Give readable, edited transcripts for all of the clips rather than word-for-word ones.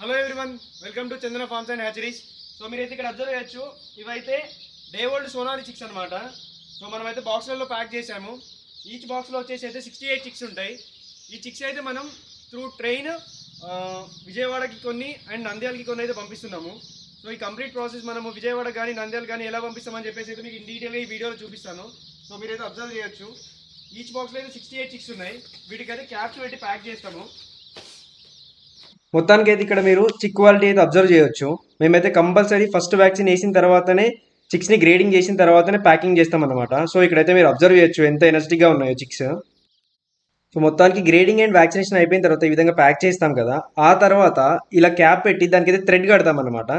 Hello everyone, welcome to Chandana farms and hatcheries. So మీరైతే ఇక్కడ observe చేయొచ్చు, ఇవైతే డే ఓల్డ్ సోనాలి చిక్స్ అనమాట. సో మనమైతే బాక్స్లలో ప్యాక్ చేసాము. ఈచ్ బాక్స్లో వచ్చేసి అయితే 68 చిక్స్ ఉంటాయి. ఈ చిక్స్ అయితే మనం త్రూ ట్రైన్ విజయవాడకి కొన్ని అండ్ నంద్యాలకి కొన్ని అయితే పంపిస్తున్నాము. సో ఈ కంప్లీట్ ప్రాసెస్ మనము విజయవాడ కానీ నంద్యాల కానీ ఎలా పంపిస్తామని చెప్పేసి అయితే మీకు ఇన్ డీటెయిల్గా ఈ వీడియోలో చూపిస్తాను. సో మీరైతే అబ్జర్వ్ చేయొచ్చు, ఈచ్ బాక్స్లో అయితే 68 చిక్స్ ఉన్నాయి. వీటికైతే క్యాప్స్ పెట్టి ప్యాక్ చేస్తాము. మొత్తానికి అయితే ఇక్కడ మీరు చిక్ క్వాలిటీ అయితే అబ్జర్వ్ చేయొచ్చు. మేమైతే కంపల్సరీ ఫస్ట్ వ్యాక్సిన్ వేసిన తర్వాతనే చిక్స్ని గ్రేడింగ్ చేసిన తర్వాతనే ప్యాకింగ్ చేస్తాం అనమాట. సో ఇక్కడైతే మీరు అబ్జర్వ్ చేయొచ్చు ఎంత ఎనర్జెటిక్గా ఉన్నాయో చిక్స్. సో మొత్తానికి గ్రేడింగ్ అండ్ వ్యాక్సినేషన్ అయిపోయిన తర్వాత ఈ విధంగా ప్యాక్ చేస్తాం కదా, ఆ తర్వాత ఇలా క్యాప్ పెట్టి దానికైతే థ్రెడ్ కడతాం అనమాట.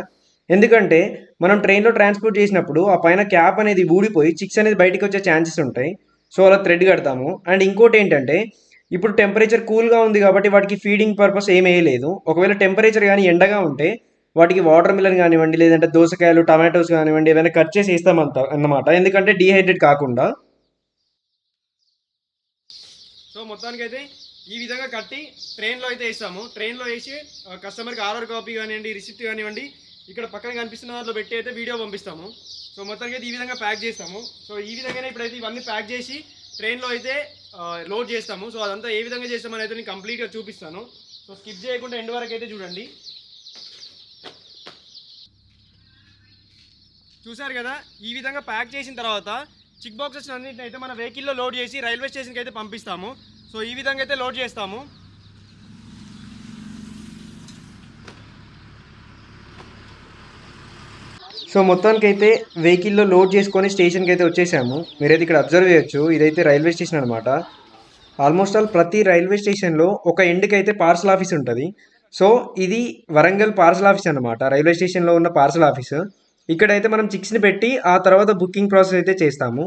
ఎందుకంటే మనం ట్రైన్లో ట్రాన్స్పోర్ట్ చేసినప్పుడు ఆ పైన క్యాప్ అనేది ఊడిపోయి చిక్స్ అనేది బయటకు వచ్చే ఛాన్సెస్ ఉంటాయి. సో అలా థ్రెడ్ కడతాము. అండ్ ఇంకోటి ఏంటంటే ఇప్పుడు టెంపరేచర్ కూల్గా ఉంది కాబట్టి వాటికి ఫీడింగ్ పర్పస్ ఏం వేయలేదు. ఒకవేళ టెంపరేచర్ కానీ ఎండగా ఉంటే వాటికి వాటర్ మిలన్ కానివ్వండి, లేదంటే దోసకాయలు, టమాటోస్ కానివ్వండి, ఏదైనా కట్ చేసి వేస్తామంట అన్నమాట. ఎందుకంటే డీహైడ్రేట్ కాకుండా. సో మొత్తానికి అయితే ఈ విధంగా కట్టి ట్రైన్లో అయితే వేస్తాము. ట్రైన్లో వేసి కస్టమర్కి ఆర్డర్ కాపీ కానివ్వండి, రిసిప్ట్ కానివ్వండి, ఇక్కడ పక్కన కనిపిస్తున్న దాంట్లో పెట్టి అయితే వీడియో పంపిస్తాము. సో మొత్తానికి అయితే ఈ విధంగా ప్యాక్ చేస్తాము. సో ఈ విధంగానే ఇప్పుడైతే ఇవన్నీ ప్యాక్ చేసి ట్రైన్లో అయితే లోడ్ చేస్తాము. సో అదంతా ఏ విధంగా చేస్తామని అయితే నేను కంప్లీట్గా చూపిస్తాను. సో స్కిప్ చేయకుండా ఎండ్ వరకు అయితే చూడండి. చూసారు కదా, ఈ విధంగా ప్యాక్ చేసిన తర్వాత చిక్ బాక్సెస్ అన్నింటిని అయితే మన వెహికల్లో లోడ్ చేసి రైల్వే స్టేషన్కి అయితే పంపిస్తాము. సో ఈ విధంగా అయితే లోడ్ చేస్తాము. సో మొత్తానికి అయితే వెహికల్లో లోడ్ చేసుకొని స్టేషన్కి అయితే వచ్చేసాము. మీరైతే ఇక్కడ అబ్జర్వ్ చేయొచ్చు, ఇదైతే రైల్వే స్టేషన్ అనమాట. ఆల్మోస్ట్ ఆల్ ప్రతి రైల్వే స్టేషన్లో ఒక ఎండ్కి అయితే పార్సల్ ఆఫీస్ ఉంటుంది. సో ఇది వరంగల్ పార్సల్ ఆఫీస్ అనమాట, రైల్వే స్టేషన్లో ఉన్న పార్సల్ ఆఫీస్. ఇక్కడైతే మనం చిక్స్ని పెట్టి ఆ తర్వాత బుకింగ్ ప్రాసెస్ అయితే చేస్తాము.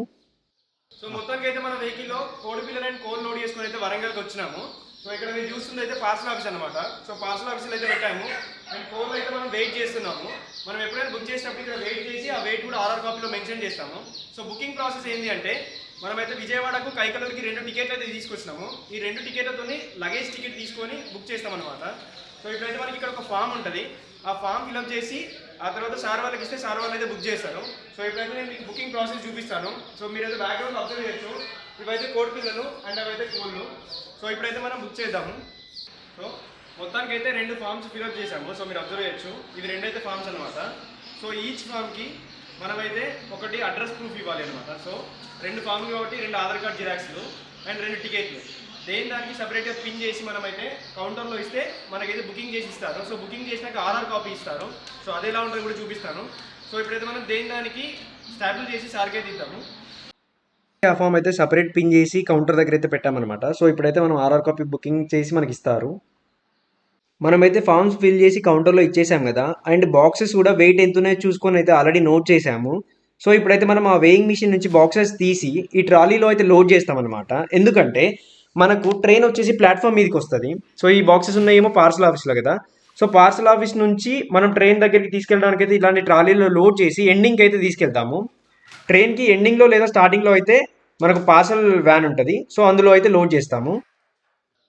సో మొత్తానికి అయితే మన వెహికల్లో కోడి పిల్లలు అండ్ కోల్ లోడ్ చేసుకొని అయితే వరంగల్కి వచ్చినాము. సో ఇక్కడ మీరు చూస్తుంది అయితే పార్సల్ ఆఫీస్ అనమాట. సో పార్సల్ ఆఫీస్లో అయితే పెట్టాము అండ్ కోల్ అయితే మనం వెయిట్ చేస్తున్నాము. మనం ఎప్పుడైనా బుక్ చేసినప్పుడు ఇక్కడ వెయిట్ చేసి ఆ వెయిట్ కూడా ఆర్డర్ కాపీలో మెన్షన్ చేస్తాము. సో బుకింగ్ ప్రాసెస్ ఏంటి అంటే, మనమైతే విజయవాడకు కైకలూరుకి 2 టికెట్లు అయితే తీసుకొచ్చినాము. ఈ 2 టికెట్లతో లగేజ్ టికెట్ తీసుకొని బుక్ చేస్తాం అనమాట. సో ఇప్పుడైతే మనకి ఇక్కడ ఒక ఫామ్ ఉంటుంది. ఆ ఫామ్ ఫిల్అప్ చేసి ఆ తర్వాత సార్ వాళ్ళకి ఇస్తే సార్ వాళ్ళు అయితే బుక్ చేస్తారు. సో ఇప్పుడైతే నేను మీకు బుకింగ్ ప్రాసెస్ చూపిస్తాను. సో మీరు అయితే బ్యాక్గ్రౌండ్ అబ్జర్వ్ చేయొచ్చు, ఇవైతే కోడి పిల్లలు అండ్ అవైతే కోళ్ళు. సో ఇప్పుడైతే మనం బుక్ చేద్దాము. సో మొత్తానికి అయితే 2 ఫామ్స్ ఫిల్అప్ చేసాము. సో మీరు అబ్జర్వ్ చేయొచ్చు, ఇవి 2 అయితే ఫామ్స్ అనమాట. సో ఈచ్ ఫామ్కి మనమైతే ఒకటి అడ్రస్ ప్రూఫ్ ఇవ్వాలి అనమాట. సో 2 ఫామ్లు కాబట్టి 2 ఆధార్ కార్డ్ జిరాక్స్లు అండ్ 2 టికెట్లు. దానికి సపరేట్గా పిన్ చేసి మనమైతే కౌంటర్లో ఇస్తే మనకైతే బుకింగ్ చేసి ఇస్తారు. సో బుకింగ్ చేసినాక ఆర్ఆర్ కాపీ ఇస్తారు. సో అది ఎలా ఉంటుందో కూడా చూపిస్తాను. సో ఇప్పుడైతే మనం దానికి స్టాంపుల్ చేసి సార్కి అయితే ఇద్దాము. ఆ ఫామ్ అయితే సపరేట్ పిన్ చేసి కౌంటర్ దగ్గర అయితే పెట్టామన్నమాట. సో ఇప్పుడైతే మనం ఆర్ఆర్ కాపీ బుకింగ్ చేసి మనకి ఇస్తారు. మనమైతే ఫామ్స్ ఫిల్ చేసి కౌంటర్లో ఇచ్చేసాం కదా, అండ్ బాక్సెస్ కూడా వెయిట్ ఎంత ఉన్నాయో చూసుకొని అయితే ఆల్రెడీ నోట్ చేసాము. సో ఇప్పుడైతే మనం ఆ వేయింగ్ మిషన్ నుంచి బాక్సెస్ తీసి ఈ ట్రాలీలో అయితే లోడ్ చేస్తామన్నమాట. ఎందుకంటే మనకు ట్రైన్ వచ్చేసి ప్లాట్ఫామ్ మీదకి వస్తుంది. సో ఈ బాక్సెస్ ఉన్నాయేమో పార్సల్ ఆఫీస్లో కదా. సో పార్సల్ ఆఫీస్ నుంచి మనం ట్రైన్ దగ్గరికి తీసుకెళ్ళడానికి అయితే ఇలాంటి ట్రాలీలో లోడ్ చేసి ఎండింగ్కి అయితే తీసుకెళ్తాము. ట్రైన్కి ఎండింగ్లో లేదా స్టార్టింగ్లో అయితే మనకు పార్సల్ వ్యాన్ ఉంటుంది. సో అందులో అయితే లోడ్ చేస్తాము.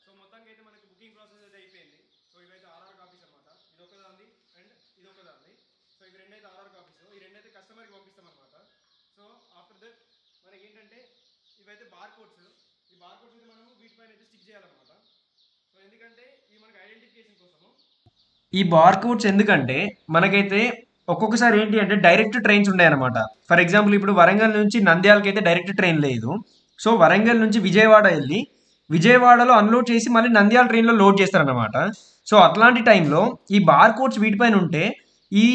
సో మొత్తానికి అయితే మనకి బుకింగ్ ప్రాసెస్ అయితే అయిపోయింది. సో ఇవైతే ఆర్ఆర్ కాపీస్ అనమాట. ఇది ఒక దాన్ని అండ్ ఇది ఒక దాన్ని. సో ఇవి 2 అయితే ఆర్ఆర్ కాపీస్. ఈ 2 అయితే కస్టమర్కి పంపిస్తాం అనమాట. సో ఆఫ్టర్ దట్ మనకి ఏంటంటే ఇవైతే బార్ కోడ్స్. ఈ బార్ కోడ్స్ అయితే మనము వీటిపైన అయితే స్టిక్ చేయాలన్నమాట. సో ఎందుకంటే ఇవి మనకి ఐడెంటిఫికేషన్ కోసము. ఈ బార్ కోడ్స్ ఎందుకంటే మనకైతే ఒక్కొక్కసారి ఏంటి అంటే డైరెక్ట్ ట్రైన్స్ ఉన్నాయన్నమాట. ఫర్ ఎగ్జాంపుల్ ఇప్పుడు వరంగల్ నుంచి నంద్యాలకి అయితే డైరెక్ట్ ట్రైన్ లేదు. సో వరంగల్ నుంచి విజయవాడ వెళ్ళి విజయవాడలో అన్లోడ్ చేసి మళ్ళీ నంద్యాల ట్రైన్లో లోడ్ చేస్తారనమాట. సో అట్లాంటి టైంలో ఈ బార్ కోడ్స్ వీటిపైన ఉంటే ఈ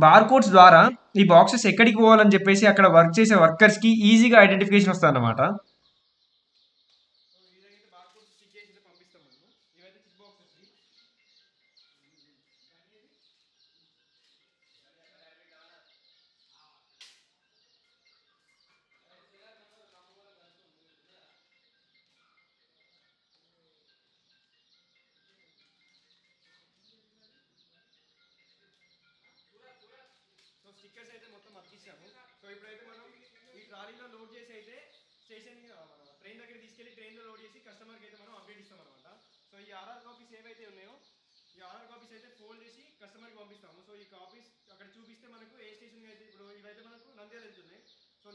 బార్ కోడ్స్ ద్వారా ఈ బాక్సెస్ ఎక్కడికి పోవాలని చెప్పేసి అక్కడ వర్క్ చేసే వర్కర్స్కి ఈజీగా ఐడెంటిఫికేషన్ వస్తుంది అనమాట. సో ఈ విధంగా అయితే బార్ కోడ్స్ స్టిక్ చేసి అయితే పంపిస్తాం మనము. ఇవైతే చిక్ బాక్సెస్. సో స్టిక్కర్స్ అయితే మొత్తం అతికిస్తాము. సో ఇప్పుడైతే మనం ఈ ట్రాలీలో లోడ్ చేసి అయితే స్టేషన్ ట్రైన్ దగ్గర తీసుకెళ్ళి ట్రైన్లో లోడ్ చేసి కస్టమర్కి అయితే మనం అప్డేట్ ఇస్తాం అనమాట. సో ఈ ఆర్ఆర్ కాపీస్ ఏవైతే ఉన్నాయో ఈ ఆర్ఆర్ కాపీస్ అయితే ఫోల్డ్ చేసి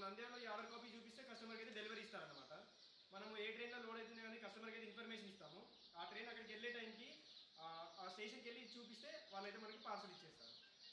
నంద్యాలలో ఈ ఆర్డర్ కాపీ చూపిస్తే కస్టమర్కి అయితే డెలివరీ ఇస్తారనమాట. మనం ఏ ట్రైన్లో లోడ్ అవుతుంది కానీ కస్టమర్కి అయితే ఇన్ఫర్మేషన్ ఇస్తాము. ఆ ట్రైన్ అక్కడికి వెళ్ళే టైంకి ఆ స్టేషన్కి వెళ్ళి చూపిస్తే వాళ్ళైతే మనకి పార్సల్ ఇచ్చేస్తారు.